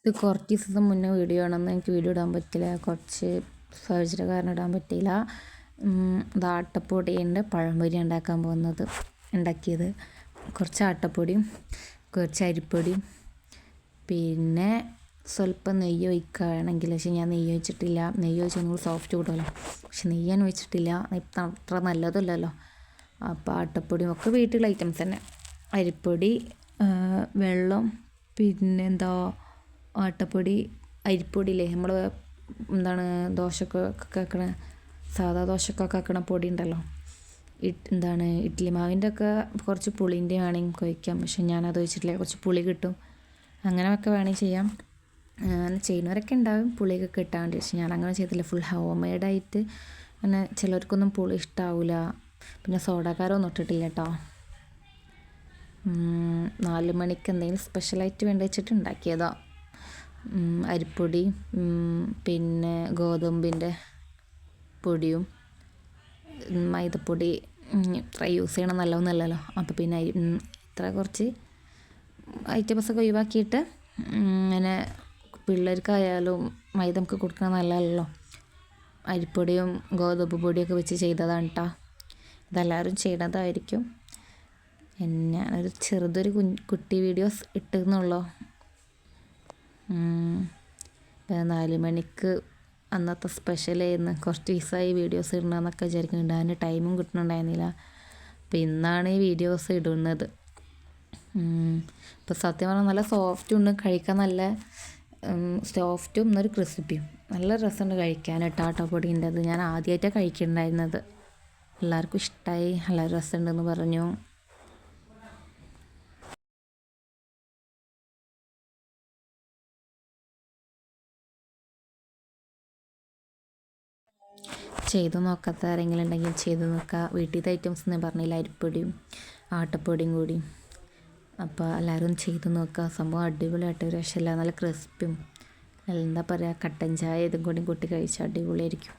ഇത് കുറച്ച് ദിവസം മുന്നേ വീഡിയോ ആണെന്ന് എനിക്ക് വീഡിയോ ഇടാൻ പറ്റില്ല, കുറച്ച് സർജറി കാരണം ഇടാൻ പറ്റിയില്ല. ഇത് ആട്ടപ്പൊടിയുണ്ട് പഴംപൊരി ഉണ്ടാക്കിയത്. കുറച്ച് ആട്ടപ്പൊടിയും കുറച്ച് അരിപ്പൊടിയും പിന്നെ സ്വല്പം നെയ്യ് ഒഴിക്കുകയാണെങ്കിൽ, പക്ഷേ ഞാൻ നെയ്യ് ഒഴിച്ചിട്ടില്ല. നെയ്യ് ഒഴിച്ച് നമ്മൾ സോഫ്റ്റ് കിട്ടുമല്ലോ, പക്ഷെ നെയ്യ് ഞാൻ ഒഴിച്ചിട്ടില്ല, അത്ര നല്ലതല്ലല്ലോ. അപ്പോൾ ആട്ടപ്പൊടിയും ഒക്കെ വീട്ടിലുള്ള ഐറ്റംസ് തന്നെ. അരിപ്പൊടി, വെള്ളം, പിന്നെന്താ ആട്ടപ്പൊടി, അരിപ്പൊടിയില്ലേ നമ്മൾ ദോശക്കൊക്കെ ആക്കണ, സാധാ ദോശക്കൊക്കെ ആക്കണ പൊടി ഉണ്ടല്ലോ, ഇഡ്ഡലി മാവിൻ്റെ ഒക്കെ കുറച്ച് പുളിൻ്റെ വേണമെങ്കിൽ കുഴക്കാം, പക്ഷെ ഞാനത് ഒഴിച്ചിട്ടില്ല. കുറച്ച് പുളി കിട്ടും, അങ്ങനെയൊക്കെ വേണമെങ്കിൽ ചെയ്യാം. അങ്ങനെ ചെയ്യുന്നവരൊക്കെ ഉണ്ടാവും പുളിയൊക്കെ കിട്ടാൻ വേണ്ടി, പക്ഷെ ഞാനങ്ങനെ ചെയ്തില്ല. ഫുൾ ഹോം മെയ്ഡായിട്ട്. അങ്ങനെ ചിലർക്കൊന്നും പുളി ഇഷ്ടാവില്ല. പിന്നെ സോഡാക്കാരൊന്നും ഇട്ടിട്ടില്ല കേട്ടോ. 4 മണിക്ക് എന്തെങ്കിലും സ്പെഷ്യലായിട്ട് വേണ്ടി വെച്ചിട്ട് ഉണ്ടാക്കിയതാ. അരിപ്പൊടി, പിന്നെ ഗോതമ്പിൻ്റെ പൊടിയും മൈദപ്പൊടി ഇത്ര യൂസ് ചെയ്യണം നല്ലതൊന്നുമല്ലല്ലോ. അപ്പോൾ പിന്നെ ഇത്ര കുറച്ച് ഐറ്റംസൊക്കെ ഒഴിവാക്കിയിട്ട്, ഇങ്ങനെ പിള്ളേർക്കായാലും മൈദ നമുക്ക് കൊടുക്കണം നല്ലതല്ലോ. അരിപ്പൊടിയും ഗോതമ്പ് പൊടിയൊക്കെ വെച്ച് ചെയ്തതാണ് കേട്ടോ. ഇതെല്ലാവരും ചെയ്യണതായിരിക്കും. ഞാനൊരു ചെറുതൊരു കുട്ടി വീഡിയോസ് ഇട്ടെന്നുള്ളൂ. 4 മണിക്ക് അന്നത്തെ സ്പെഷ്യലായിരുന്നു. കുറച്ച് ദിവസമായി വീഡിയോസ് ഇടണമെന്നൊക്കെ വിചാരിക്കുന്നുണ്ട്, അതിന് ടൈമും കിട്ടുന്നുണ്ടായിരുന്നില്ല. അപ്പോൾ ഇന്നാണ് ഈ വീഡിയോസ് ഇടുന്നത്. ഇപ്പോൾ സത്യം പറഞ്ഞാൽ നല്ല സോഫ്റ്റും ഉണ്ട്, കഴിക്കാൻ നല്ല സോഫ്റ്റും എന്നൊരു ക്രിസ്പിയും. നല്ല രസമുണ്ട് കഴിക്കാൻ ആട്ടപ്പൊടീൻ്റെ അത്. ഞാൻ ആദ്യമായിട്ടാണ് കഴിക്കുന്നുണ്ടായിരുന്നത്. എല്ലാവർക്കും ഇഷ്ടമായി, നല്ല രസമുണ്ടെന്ന് പറഞ്ഞു. ചെയ്ത് നോക്കാത്ത ആരെങ്കിലും ഉണ്ടെങ്കിൽ ചെയ്ത് നോക്കുക. വീട്ടിലത്തെ ഐറ്റംസ് എന്ന് പറഞ്ഞില്ല, അരിപ്പൊടിയും ആട്ടപ്പൊടിയും കൂടി. അപ്പോൾ എല്ലാവരും ചെയ്ത് നോക്കുക. സംഭവം അടിപൊളിയായിട്ട് ഒരു രക്ഷയില്ല, നല്ല ക്രിസ്പിയും. എന്താ പറയുക, കട്ടൻ ചായ ഇതും കൂടി കൂട്ടി കഴിച്ചാൽ അടിപൊളിയായിരിക്കും.